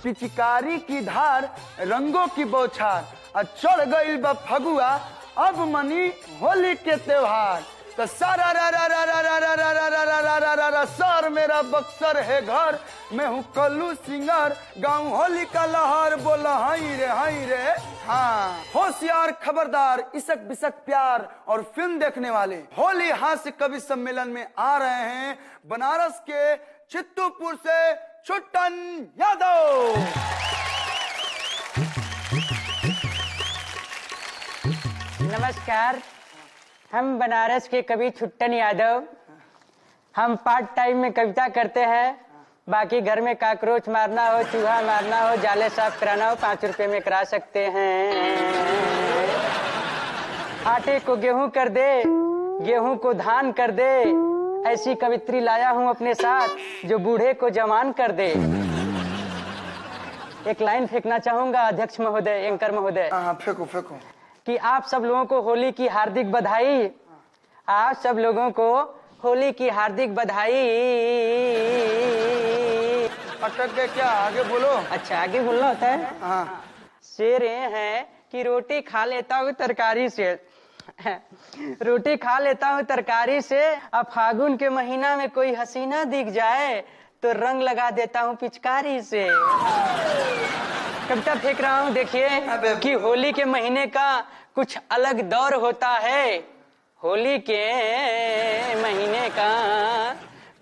पिचकारी की धार रंगों की बौछार, चढ़ गई बा फगुआ अब मनी होली के त्योहार। तो सारा रा रा रा रा रा रा रा रा रा रा रा रा रा रा सर मेरा बक्सर है घर, मैं हूँ कल्लू सिंगर, गाँव होली का लहर, बोला हाई रे हाँ। होशियार खबरदार इसक बिसक प्यार और फिल्म देखने वाले होली हास्य कवि सम्मेलन में आ रहे हैं बनारस के चित्तूपुर से छुट्टन यादव। नमस्कार, हम बनारस के कवि छुट्टन यादव। हम पार्ट टाइम में कविता करते हैं, बाकी घर में काकरोच मारना हो, चूहा मारना हो, जाले साफ कराना हो 5 रुपए में करा सकते हैं। आटे को गेहूं कर दे, गेहूं को धान कर दे, ऐसी कवित्री लाया हूं अपने साथ जो बूढ़े को जवान कर दे। एक लाइन फेंकना चाहूंगा अध्यक्ष महोदय, एंकर महोदय। फेंको फेंको। कि आप सब लोगों को होली की हार्दिक बधाई, आप सब लोगों को होली की हार्दिक बधाई। अटक गए क्या? आगे बोलो। अच्छा, आगे बोलना होता है। हाँ। शेर ये है कि रोटी खा लेता हूँ तरकारी से रोटी खा लेता हूँ तरकारी से, अब फागुन के महीना में कोई हसीना दिख जाए तो रंग लगा देता हूँ पिचकारी से। कविता फेंक रहा हूँ। देखिए कि होली के महीने का कुछ अलग दौर होता है, होली के महीने का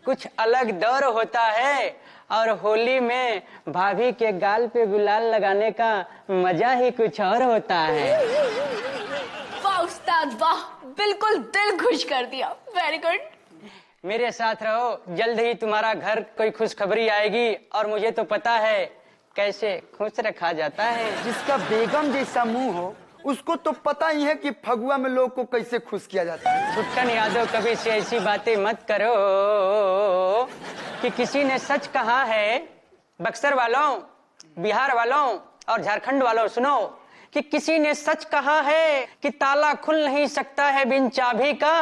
कुछ अलग दौर होता है, और होली में भाभी के गाल पे गुलाल लगाने का मजा ही कुछ और होता है। वाह उस्ताद वाह, बिल्कुल दिल खुश कर दिया, वेरी गुड। मेरे साथ रहो, जल्द ही तुम्हारा घर कोई खुशखबरी आएगी, और मुझे तो पता है कैसे खुश रखा जाता है। जिसका बेगम जैसा मुंह हो उसको तो पता ही है कि फगुआ में लोग को कैसे खुश किया जाता है। छुट्टन यादव कभी से ऐसी बातें मत करो कि किसी ने सच कहा है। बक्सर वालों, बिहार वालों और झारखंड वालों सुनो कि किसी ने सच कहा है कि ताला खुल नहीं सकता है बिन चाबी का।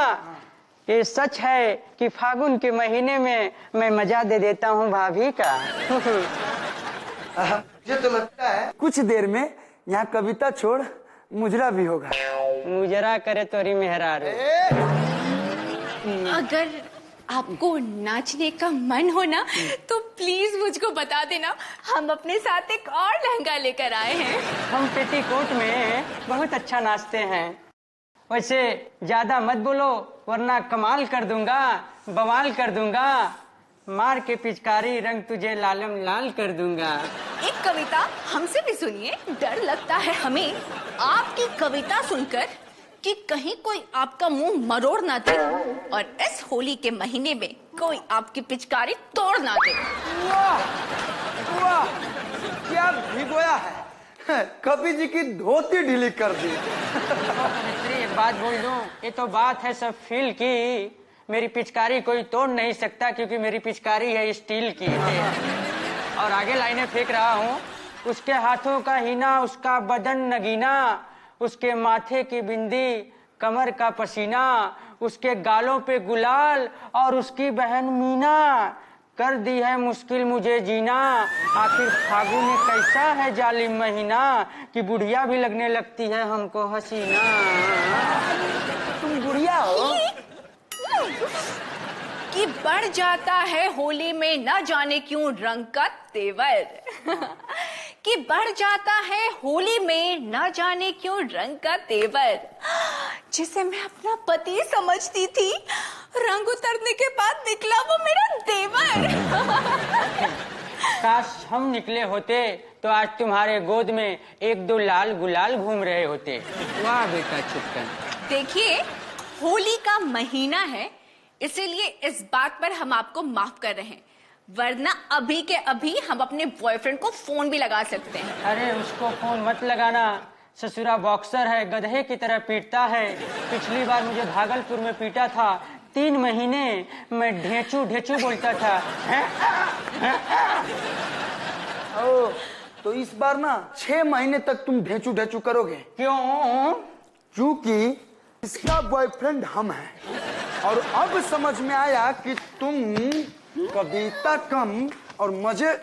ये सच है कि फागुन के महीने में मैं मजा दे देता हूँ भाभी का। मुझे तो लगता है कुछ देर में यहाँ कविता छोड़ मुजरा भी होगा। मुजरा करे तोरी मेहरारू। अगर आपको नाचने का मन हो ना तो प्लीज मुझको बता देना, हम अपने साथ एक और लहंगा लेकर आए हैं। हम पेटीकोट में बहुत अच्छा नाचते हैं। वैसे ज्यादा मत बोलो वरना कमाल कर दूंगा, बवाल कर दूंगा, मार के पिचकारी रंग तुझे लालम लाल कर दूंगा। एक कविता हमसे भी सुनिए, डर लगता है हमें आपकी कविता सुनकर कि कहीं कोई आपका मुंह मरोड़ ना दे और इस होली के महीने में कोई आपकी पिचकारी तोड़ ना दे। वाह वाह, क्या भिगोया है, कवि जी की धोती ढीली कर दी। एक बात बोल दूं, ये तो बात है सब फील की, मेरी पिचकारी कोई तोड़ नहीं सकता क्योंकि मेरी पिचकारी है स्टील की। और आगे लाइनें फेंक रहा हूँ। उसके हाथों का हीना, उसका बदन नगीना, उसके माथे की बिंदी, कमर का पसीना, उसके गालों पे गुलाल और उसकी बहन मीना, कर दी है मुश्किल मुझे जीना। आखिर फागुन में कैसा है जालिम महीना कि बुढ़िया भी लगने लगती है हमको हसीना। तुम बुढ़िया हो कि बढ़ जाता है होली में न जाने क्यों रंग का तेवर कि बढ़ जाता है होली में न जाने क्यों रंग का तेवर, जिसे मैं अपना पति समझती थी, रंग उतरने के बाद निकला वो मेरा देवर। काश हम निकले होते तो आज तुम्हारे गोद में 1-2 लाल गुलाल घूम रहे होते। वाह बेटा छुट्टन। देखिए, होली का महीना है, इसीलिए इस बात पर हम आपको माफ कर रहे हैं, वरना अभी के अभी हम अपने बॉयफ्रेंड को फोन भी लगा सकते हैं। अरे उसको फोन मत लगाना, ससुरा बॉक्सर है, गधे की तरह पीटता है। पिछली बार मुझे भागलपुर में पीटा था, 3 महीने मैं ढेंचू ढेंचू बोलता था। ओ, तो इस बार ना 6 महीने तक तुम ढेंचू ढेंचू करोगे। क्यों? क्योंकि इसका बॉयफ्रेंड हम हैं और अब समझ में आया कि तुम कविता कम और मजे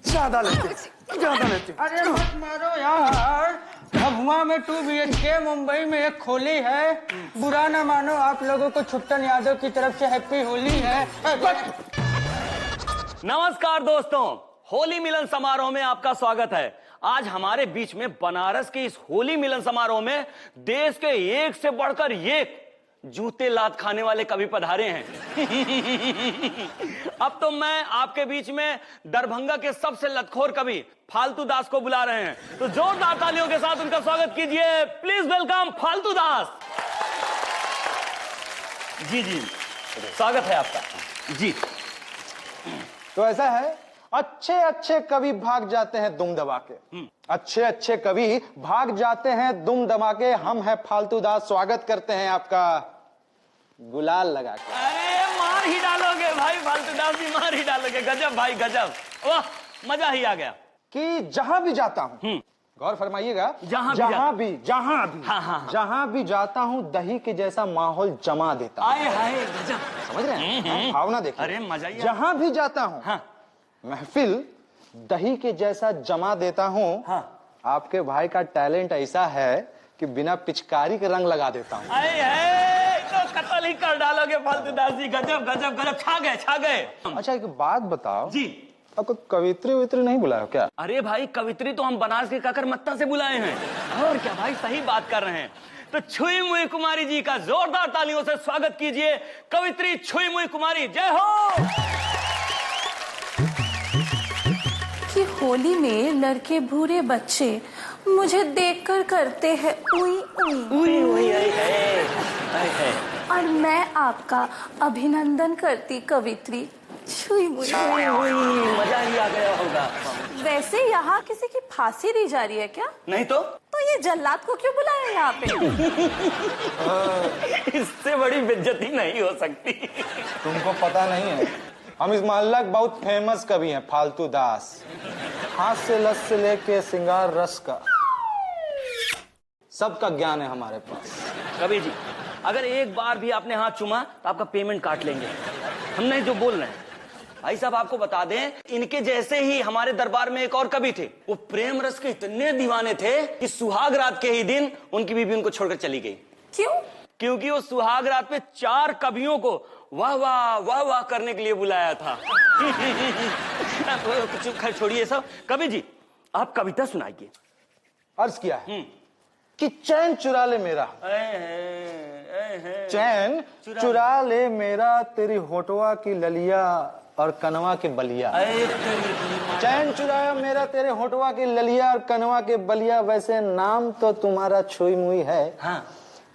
ज्यादा लेते। ज्यादा लेते। अरे मत मारो यार। भभुआ में 2 BHK, मुंबई में एक खोली है। बुरा ना मानो, आप लोगों को छुट्टन यादव की तरफ से हैप्पी होली है। नमस्कार दोस्तों, होली मिलन समारोह में आपका स्वागत है। आज हमारे बीच में बनारस के इस होली मिलन समारोह में देश के एक से बढ़कर एक जूते लात खाने वाले कवि पधारे हैं। अब तो मैं आपके बीच में दरभंगा के सबसे लतखोर कवि फालतू दास को बुला रहे हैं, तो जोरदार तालियों के साथ उनका स्वागत कीजिए। प्लीज वेलकम फालतू दास। जी जी, स्वागत है आपका जी। तो ऐसा है, अच्छे अच्छे कवि भाग जाते हैं दुम दबा के, अच्छे अच्छे कवि भाग जाते हैं दुम दबा के। हम हैं फालतू दास, स्वागत करते हैं आपका गुलाल लगा के। अरे मार ही डालोगे भाई, फालतू दास भी मार ही डालोगे। गजब भाई गजब, वाह मजा ही आ गया। कि जहां भी जाता हूं, गौर फरमाइएगा, जहां भी जहां भी जाता हूं दही के जैसा माहौल जमा देता हूं। आए हाय गजब, समझ रहे हैं भावना? देखिए, अरे मजा ही। जहां भी जाता हूं महफिल दही के जैसा जमा देता हूं। आपके भाई का टैलेंट ऐसा है कि बिना पिचकारी के रंग लगा देता हूं। तो कत्ल ही कर डालोगे फालतू दास जी। गजब गजब गजब, छा गए छा गए। अच्छा एक बात बताओ जी, आपको कवित्री वित्री नहीं बुलाया क्या? अरे भाई कवित्री तो हम बनारस के ककरमत्ता से बुलाए हैं। और क्या भाई, सही बात कर रहे हैं। तो छुई मुई कुमारी जी का जोरदार तालियों से स्वागत कीजिए। कवित्री छुई मुई कुमारी, जय हो। कि होली में लड़के भूरे बच्चे मुझे देखकर करते हैं उई उई उई उई और मैं आपका अभिनंदन करती कवित्री छुई मुई। मजा ही आ गया होगा। वैसे यहाँ किसी की फांसी दी जा रही है क्या? नहीं तो ये जल्लाद को क्यों बुलाया यहाँ पे? इससे बड़ी बेइज्जती नहीं हो सकती। तुमको पता नहीं है, हम इस मोहल्ला के बहुत फेमस कवि हैं, फालतू दास। हाथ से लस से लेके सिंगार रस का सबका ज्ञान है हमारे पास। कवि जी, अगर एक बार भी आपने हाथ चूमा तो आपका पेमेंट काट लेंगे। हम नहीं जो बोल रहे हैं। भाई साहब आपको बता दें, इनके जैसे ही हमारे दरबार में एक और कवि थे। वो प्रेम रस के इतने दीवाने थे कि सुहाग रात के ही दिन उनकी बीबी उनको छोड़कर चली गई। क्यों? क्योंकि वो सुहाग रात पे 4 कवियों को वाह वाह वाह वाह करने के लिए बुलाया था। खैर छोड़िए सब। कवि जी, आप कविता सुनाइए। अर्ज किया है कि चैन चुरा ले मेरा, चैन चुरा ले मेरा, तेरी होठवा की ललिया और कनवा के बलिया। चैन चुराया मेरा तेरे होठवा की ललिया और कनवा के बलिया। वैसे नाम तो तुम्हारा छुई मुई है,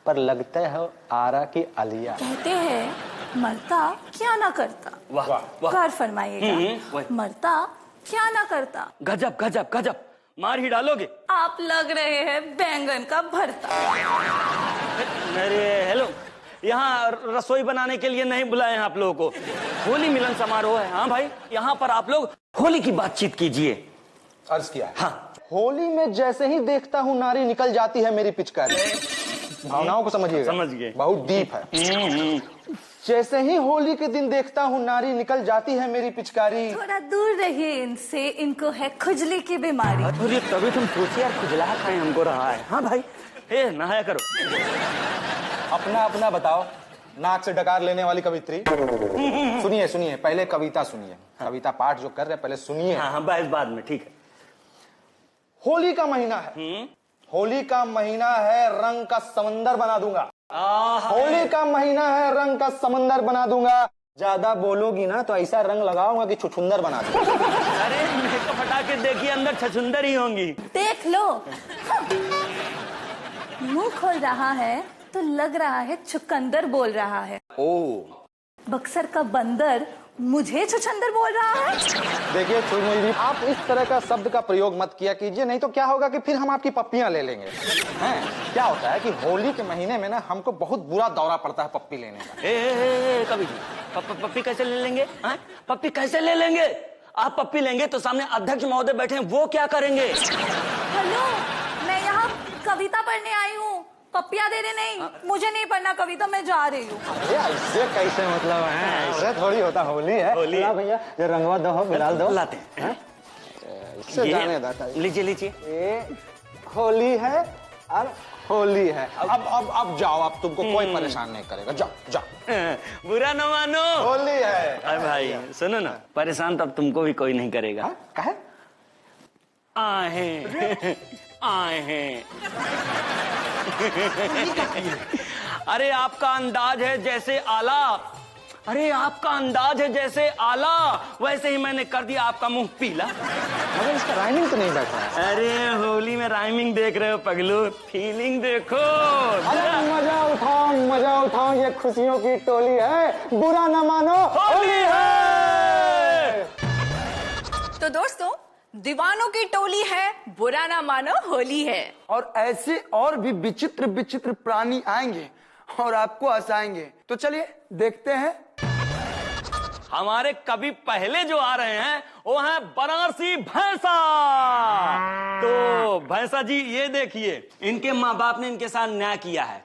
पर लगता है आरा की आलिया। कहते हैं मरता क्या ना करता। वाह वाह, गौर फरमाइएगा, मरता क्या ना करता। गजब गजब गजब, मार ही डालोगे। आप लग रहे हैं बैंगन का भरता। अरे हेलो, यहाँ रसोई बनाने के लिए नहीं बुलाए हैं आप लोगों को। होली मिलन समारोह है। हाँ भाई, यहाँ पर आप लोग होली की बातचीत कीजिए। अर्ज किया है होली में जैसे ही देखता हूँ नारी निकल जाती है मेरी पिचकारी। भावनाओं को समझिएगा, समझ गए, बहुत डीप है। जैसे ही होली के दिन देखता हूँ नारी निकल जाती है मेरी पिचकारी। थोड़ा दूर रहिए इनसे, इनको है खुजली की बीमारी। अरे तभी तुम सोचिए यार, खुजला खाए हमको रहा है। हाँ भाई, नहाया करो। अपना अपना बताओ, नाक से डकार लेने वाली कवित्री। सुनिए सुनिए, पहले कविता सुनिए। कविता पाठ जो कर रहे हैं पहले सुनिए। हाँ बस बाद में, ठीक है। होली का महीना है, होली का महीना है, रंग का समंदर बना दूंगा। होली का महीना है, रंग का समंदर बना दूंगा। ज्यादा बोलोगी ना तो ऐसा रंग लगाऊंगा कि छुछुंदर बना दूंगा। अरे मैं तो फटाके देखिए, अंदर छछुंदर ही होंगी। देख लो। मुंह खोल रहा है तो लग रहा है चुकंदर बोल रहा है। बक्सर का बंदर मुझे छुछंदर बोल रहा है। देखिए छुई जी, आप इस तरह का शब्द का प्रयोग मत किया कीजिए, नहीं तो क्या होगा कि फिर हम आपकी पप्पियां ले लेंगे। हैं? क्या होता है कि होली के महीने में ना हमको बहुत बुरा दौरा पड़ता है पप्पी लेने का। कभी पप्पी कैसे ले लेंगे? पप्पी कैसे ले लेंगे? आप पप्पी लेंगे तो सामने अध्यक्ष महोदय बैठे हैं, वो क्या करेंगे? हेलो, मैं यहाँ कविता पढ़ने आई हूँ, पप्पियाँ देने नहीं। मुझे नहीं पढ़ना कविता, मैं जा रही हूँ। ऐसे कैसे मतलब है? ऐसे थोड़ी होता, होली है। होली है। भैया ये रंगवा दो, बिलाल दो। लाते हैं। इससे जाने दाता। लीजिए लीजिए। ये होली है और होली है। अब जाओ, अब तुमको कोई परेशान नहीं करेगा, जाओ जाओ। बुरा न मानो, होली है। अरे भाई सुनो ना, परेशान तो अब तुमको भी कोई नहीं करेगा। कहे आए आए अरे आपका अंदाज है जैसे आला, अरे आपका अंदाज है जैसे आला, वैसे ही मैंने कर दिया आपका मुंह पीला। मगर इसका राइमिंग तो नहीं बैठ रहा है। अरे होली में राइमिंग देख रहे हो पगलू, फीलिंग देखो। अरे मजा उठाओ, ये खुशियों की टोली है, बुरा न मानो होली है। तो दोस्तों, दीवानों की टोली है, बुरा ना मानो होली है। और ऐसे और भी विचित्र विचित्र प्राणी आएंगे और आपको हंसाएंगे। तो चलिए देखते हैं। हमारे कभी पहले जो आ रहे हैं वो हैं बनारसी भैंसा। तो भैंसा जी ये देखिए, इनके माँ बाप ने इनके साथ न्याय किया है,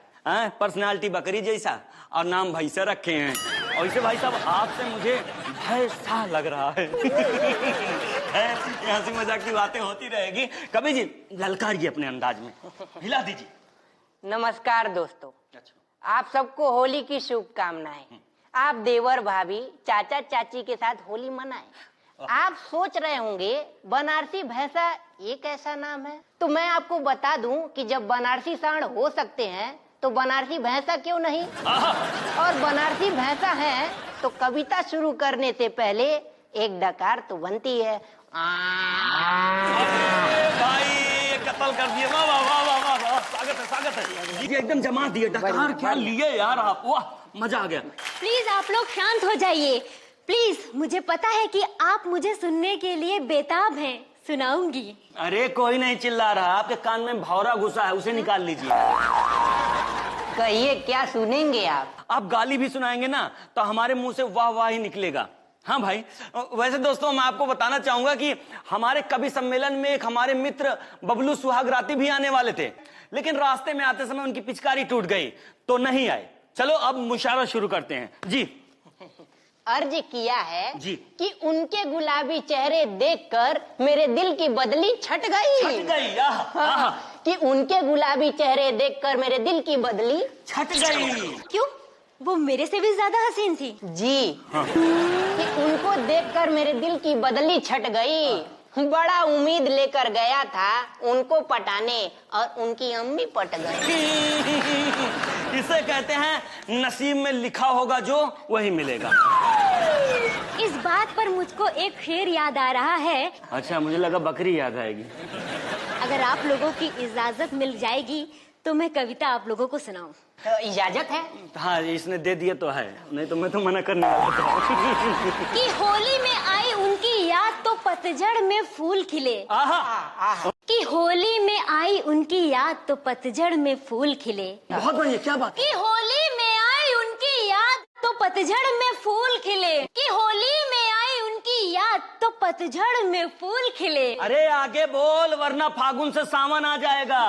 पर्सनालिटी बकरी जैसा और नाम भैंसा रखे हैं। और इसे भाई साहब आपसे मुझे भैंसा लग रहा है। हंसी मजाक की बातें होती रहेगी। कभी जी ललकारिए अपने अंदाज में, हिला दीजिए। नमस्कार दोस्तों, आप सबको होली की शुभकामनाएं। आप देवर भाभी चाचा चाची के साथ होली मनाएं। आप सोच रहे होंगे बनारसी भैंसा ये कैसा नाम है, तो मैं आपको बता दूं कि जब बनारसी सांड हो सकते हैं तो बनारसी भैंसा क्यों नहीं। और बनारसी भैंसा है तो कविता शुरू करने से पहले एक डकार तो बनती है। भाई कत्ल कर दिए, वाह वाह वाह वाह वाह वाह, स्वागत है। ये एकदम जमा दिए, डकार क्या लिए यार आप, वाह मजा आ गया। प्लीज आप लोग शांत हो जाइए, प्लीज। मुझे पता है कि आप मुझे सुनने के लिए बेताब हैं, सुनाऊंगी। अरे कोई नहीं चिल्ला रहा, आपके कान में भौरा घुसा है, उसे निकाल लीजिए। कहिए क्या सुनेंगे आप गाली भी सुनाएंगे ना तो हमारे मुंह से वाह वाह ही निकलेगा। हाँ भाई, वैसे दोस्तों मैं आपको बताना चाहूंगा कि हमारे कवि सम्मेलन में एक हमारे मित्र बबलू सुहागराती भी आने वाले थे, लेकिन रास्ते में आते समय उनकी पिचकारी टूट गई तो नहीं आए। चलो अब मुशायरा शुरू करते हैं जी। अर्ज किया है जी कि उनके गुलाबी चेहरे देखकर मेरे दिल की बदली छट गई। कि उनके गुलाबी चेहरे देखकर मेरे दिल की बदली छट गई। क्यों, वो मेरे से भी ज्यादा हसीन थी जी। कि उनको देखकर मेरे दिल की बदली छट गई। बड़ा उम्मीद लेकर गया था उनको पटाने और उनकी अम्मी पट गई। इसे कहते हैं नसीब में लिखा होगा जो वही मिलेगा। इस बात पर मुझको एक शेर याद आ रहा है। अच्छा, मुझे लगा बकरी याद आएगी। अगर आप लोगों की इजाजत मिल जाएगी तो मैं कविता आप लोगों को सुनाऊं। इजाजत है? हाँ, इसने दे दिया तो है, नहीं तो मैं तो मना करने वाला था। कि होली में आई उनकी याद तो पतझड़ में फूल खिले। कि होली में आई उनकी याद तो पतझड़ में फूल खिले। बहुत बढ़िया, क्या बात। कि होली में आई उनकी याद तो पतझड़ में फूल खिले। कि होली में आई उनकी याद तो पतझड़ में फूल खिले। अरे आगे बोल वरना फागुन से सावन आ जाएगा।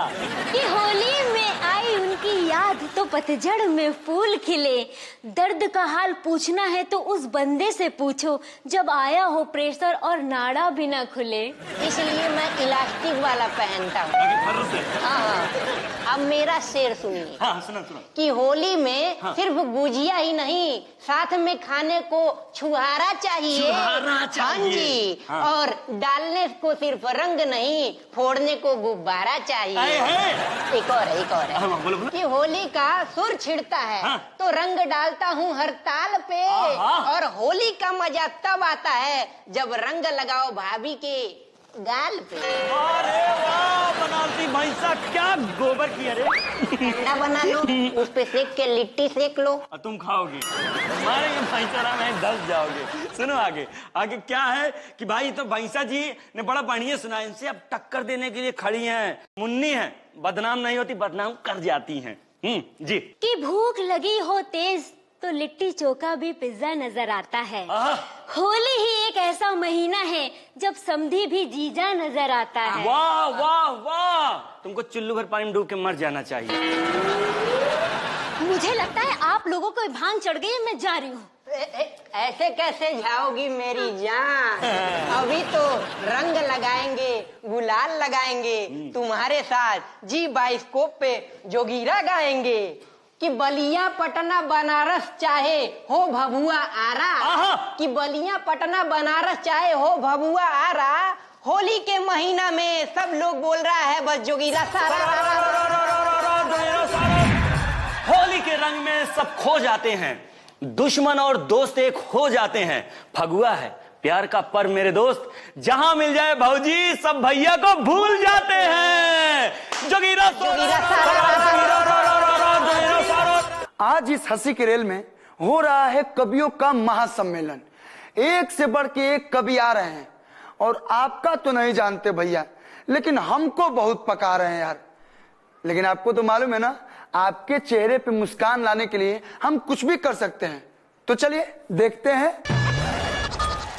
कि होली में आई उनकी याद तो पतझड़ में फूल खिले। दर्द का हाल पूछना है तो उस बंदे से पूछो जब आया हो प्रेशर और नाड़ा भी ना खुले। इसलिए मैं इलास्टिक वाला पहनता हूँ। अब मेरा शेर सुनिए। हाँ, सुना सुना। कि होली में सिर्फ गुजिया ही नहीं, साथ में खाने को छुहारा चाहिए। हाँ जी। और डालने को सिर्फ रंग नहीं, फोड़ने को गुब्बारा चाहिए। एक और है कि होली का सुर छिड़ता है तो रंग डालता हूँ हर ताल पे। और होली का मजा तब आता है जब रंग लगाओ भाभी के गाल पे। अरे वाह, बनारसी भैंसा क्या गोबर की। अरे ठंडा बना लो, उस पे सेक के लिट्टी सेक लो। तुम खाओगे, हमारे ये भैंसा में दस जाओगे। सुनो आगे, आगे क्या है कि भाई तो भैंसा जी ने बड़ा बढ़िया सुना, इनसे अब टक्कर देने के लिए खड़ी हैं। मुन्नी है, बदनाम नहीं होती, बदनाम कर जाती हैं। जी। कि भूख लगी हो तेज तो लिट्टी चोखा भी पिज्जा नजर आता है। होली ही एक ऐसा महीना है जब समधी भी जीजा नजर आता है। वाह वाह वाह, तुमको चुल्लू भर पानी में डूब के मर जाना चाहिए। मुझे लगता है आप लोगों को भांग चढ़ गई, मैं जा रही हूँ। ऐसे कैसे जाओगी मेरी जान? अभी तो रंग लगाएंगे, गुलाल लगाएंगे, तुम्हारे साथ जी बाइस्कोप पे जोगीरा गाएंगे कि बलिया पटना बनारस चाहे हो भभुआ आरा, कि बलिया पटना बनारस चाहे हो भभुआ आरा, होली के महीना में सब लोग बोल रहा है बस जोगीरा सारा। होली के रंग में सब खो जाते हैं, दुश्मन और दोस्त एक हो जाते हैं। फगुआ है प्यार का पर्व मेरे दोस्त, जहां मिल जाए भौजी सब भैया को भूल जाते हैं। जोगीरा आज इस हंसी के रेल में हो रहा है कवियों का महासम्मेलन। एक से बढ़ के एक कवि आ रहे हैं और आपका तो नहीं जानते भैया, लेकिन हमको बहुत पका रहे हैं यार। लेकिन आपको तो मालूम है ना, आपके चेहरे पे मुस्कान लाने के लिए हम कुछ भी कर सकते हैं। तो चलिए देखते हैं।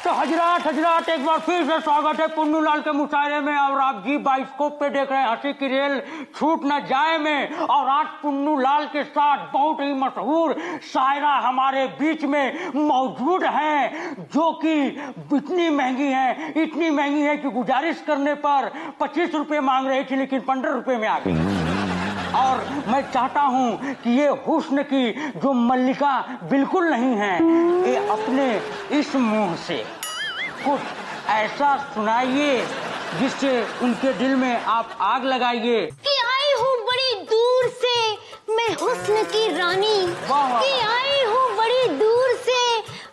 तो हजरात एक बार फिर से स्वागत है पुन्नू लाल के मुशायरे में। और आप जी बाइस्कोप पे देख रहे हैं हंसी की रेल छूट न जाए में। और आज पुन्नू लाल के साथ बहुत ही मशहूर शायरा हमारे बीच में मौजूद हैं, जो कि इतनी महंगी है कि गुजारिश करने पर 25 रुपए मांग रही थी, लेकिन 15 रुपए में आ गई। और मैं चाहता हूं कि ये हुस्न की जो मल्लिका बिल्कुल नहीं है, ये अपने इस मुंह से कुछ ऐसा सुनाइए जिससे उनके दिल में आप आग लगाइए। कि आई हूँ बड़ी दूर से मैं हुस्न की रानी, कि आई हूँ बड़ी दूर से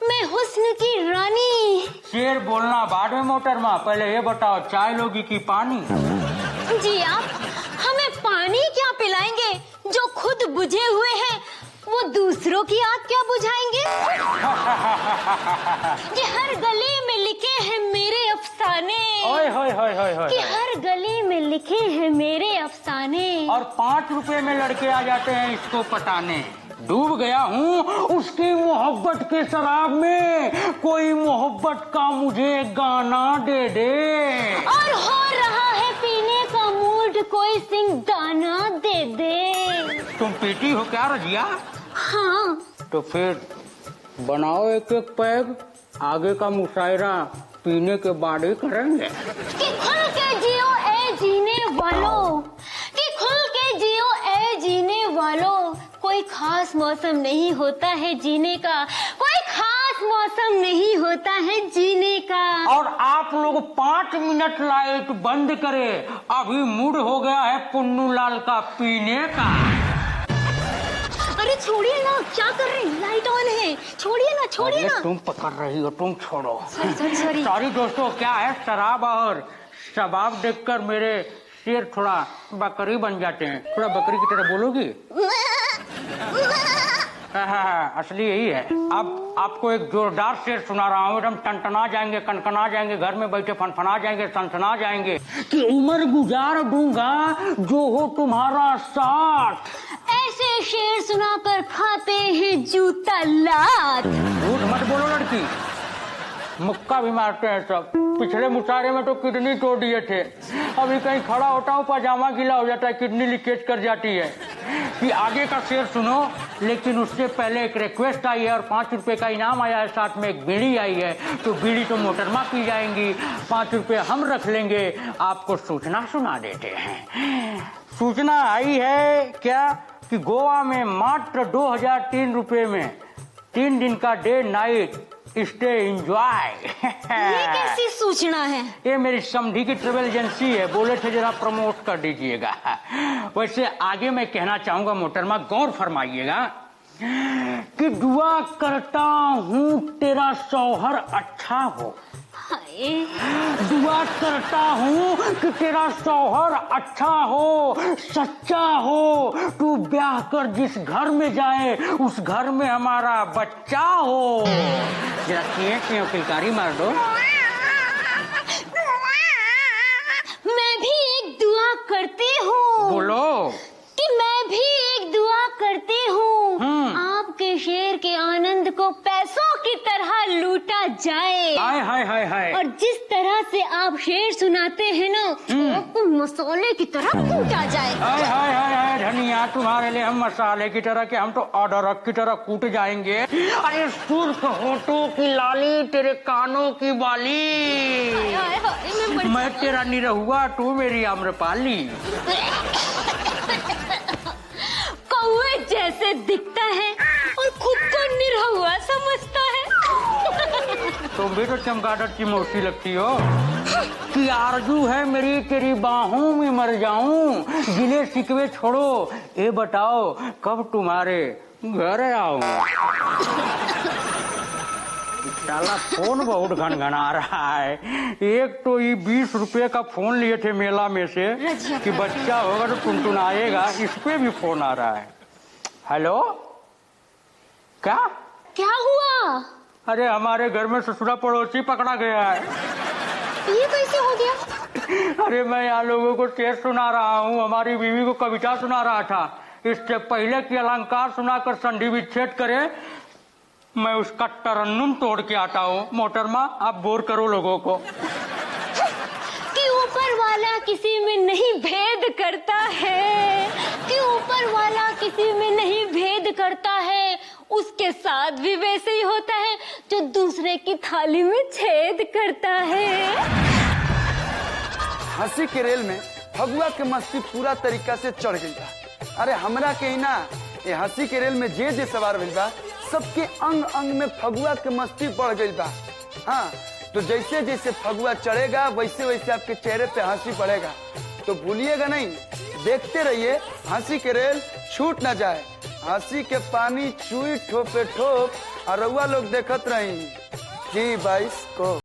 मैं हुस्न की रानी। शेर बोलना बाद में मोहतरमा, पहले ये बताओ चाय लोगी कि पानी? जी आप हमें पानी क्या पिलाएंगे? जो खुद बुझे हुए हैं वो दूसरों की आग क्या बुझाएंगे? ये हर गली में लिखे हैं मेरे अफसाने, ओए होए होए होए होए। कि हर गली में लिखे हैं मेरे अफसाने। और 5 रुपए में लड़के आ जाते हैं इसको पटाने। डूब गया हूँ उसकी मोहब्बत के शराब में, कोई मोहब्बत का मुझे गाना दे दे। और हो रहा है पीने का मूड, कोई सिंगाना दे दे। तुम पीती हो क्या रजिया? हाँ। तो फिर बनाओ एक एक पैग, आगे का मुशायरा पीने के बाद ही करेंगे। कि खुल के जियो ए जीने वालों, कि खुल के जियो ए जीने वालों। कोई खास मौसम नहीं होता है जीने का, कोई खास मौसम नहीं होता है जीने का। और आप लोग 5 मिनट लाइट बंद करें, अभी मूड हो गया है पुन्नू लाल का पीने का। अरे छोड़िए ना, क्या कर रहे हैं? लाइट ऑन है, छोड़िए ना। तुम पकड़ रही हो, तुम छोड़ो। सॉरी। सॉरी दोस्तों, क्या है शराब और शबाब देखकर मेरे शेर थोड़ा बकरी बन जाते हैं। थोड़ा बकरी की तरह बोलोगी? हाँ, असली यही है। अब आपको एक जोरदार शेर सुना रहा हूँ, एकदम टनटना जाएंगे, कनकना जाएंगे, घर में बैठे फनफना जाएंगे, सनसना जाएंगे। कि उम्र गुजार दूंगा जो हो तुम्हारा साथ। ऐसे शेर सुनाकर खाते हैं जूता लात। झूठ मत बोलो लड़की, मुक्का भी मारते हैं सब। पिछले मुशायरे में तो किडनी तोड़ दिए थे, अभी कहीं खड़ा होता हूँ पजामा गीला हो जाता है, किडनी लीकेज कर जाती है। कि आगे का शेर सुनो, लेकिन उससे पहले एक रिक्वेस्ट आई है और 5 रुपए का इनाम आया है, साथ में एक बीड़ी आई है। तो बीड़ी तो मोहतरमा पी जाएंगी, 5 रुपए हम रख लेंगे। आपको सूचना सुना देते हैं। सूचना आई है क्या कि गोवा में मात्र 2003 रुपए में 3 दिन का डे नाइट स्टे एंजॉय। ये कैसी सूचना है? ये मेरी समधी की ट्रेवल एजेंसी है, बोले थे जरा प्रमोट कर दीजिएगा। वैसे आगे मैं कहना चाहूंगा मोहतरमा, गौर फरमाइएगा कि दुआ करता हूँ तेरा शौहर अच्छा हो। दुआ करता हूँ कि तेरा शौहर अच्छा हो, सच्चा हो, तू ब्याह कर जिस घर में जाए उस घर में हमारा बच्चा हो। जरा क्यों किलकारी मार दो। मैं भी एक दुआ करती हूँ। बोलो। कि मैं भी एक दुआ करती हूँ, आपके शेर के आनंद को पैसों की तरह लूटा जाए। हाय हाय हाय हाय। और जिस तरह से आप शेर सुना बनाते हैं ना, आपको मसाले की तरह कूटा जाए। हाय हाय हाय हाय धनिया, तुम्हारे लिए हम मसाले की तरह के, हम तो अदरक की तरह कूट जाएंगे। अरे सुर्ख होठों की लाली, तेरे कानों की बाली, हाय हाय, मैं तेरा निरहुआ, तू मेरी आम्रपाली। कौवे जैसे दिखता है और खुद को निरहुआ समझता है। तुम भी तो चमगादड़ की मौसी लगती हो। कि आरजू है मेरी तेरी बाहों में मर जाऊं, गिले शिकवे छोड़ो, ये बताओ कब तुम्हारे घर आऊं। साला फोन बहुत घनघना रहा है। एक तो ये 20 रुपए का फोन लिए थे मेला में से कि बच्चा होगा तो टुनटुनाएगा, इस पे भी फोन आ रहा है। हेलो, क्या क्या हुआ? अरे हमारे घर में ससुरा पड़ोसी पकड़ा गया है। ये कैसे हो गया? अरे मैं यहाँ लोगों को शेर सुना रहा हूँ, हमारी बीवी को कविता सुना रहा था। इससे पहले कि अलंकार सुनाकर संधि विच्छेद करे, मैं उसका तरन्नुम तोड़ के आता हूँ। मोहतरमा, आप बोर करो लोगों को। कि ऊपर वाला किसी में नहीं भेद करता है, कि ऊपर वाला किसी में नहीं भेद करता है, उसके साथ भी वैसे ही होता है जो दूसरे की थाली में छेद करता है। हंसी के रेल में फगुआ के मस्ती पूरा तरीका से चढ़ गई बा। अरे हमरा के ही ना, ये हंसी के रेल में जे सवार भइल बा, सबके अंग अंग में फगुआ के मस्ती बढ़ गई बा। हाँ, तो जैसे जैसे फगुआ चढ़ेगा वैसे वैसे आपके चेहरे पे हंसी पड़ेगा। तो भूलिएगा नहीं, देखते रहिए हंसी के रेल छूट ना जाए। हंसी के पानी चुई ठोपे ठोप, और रउआ लोग देखत रही जी 22 को।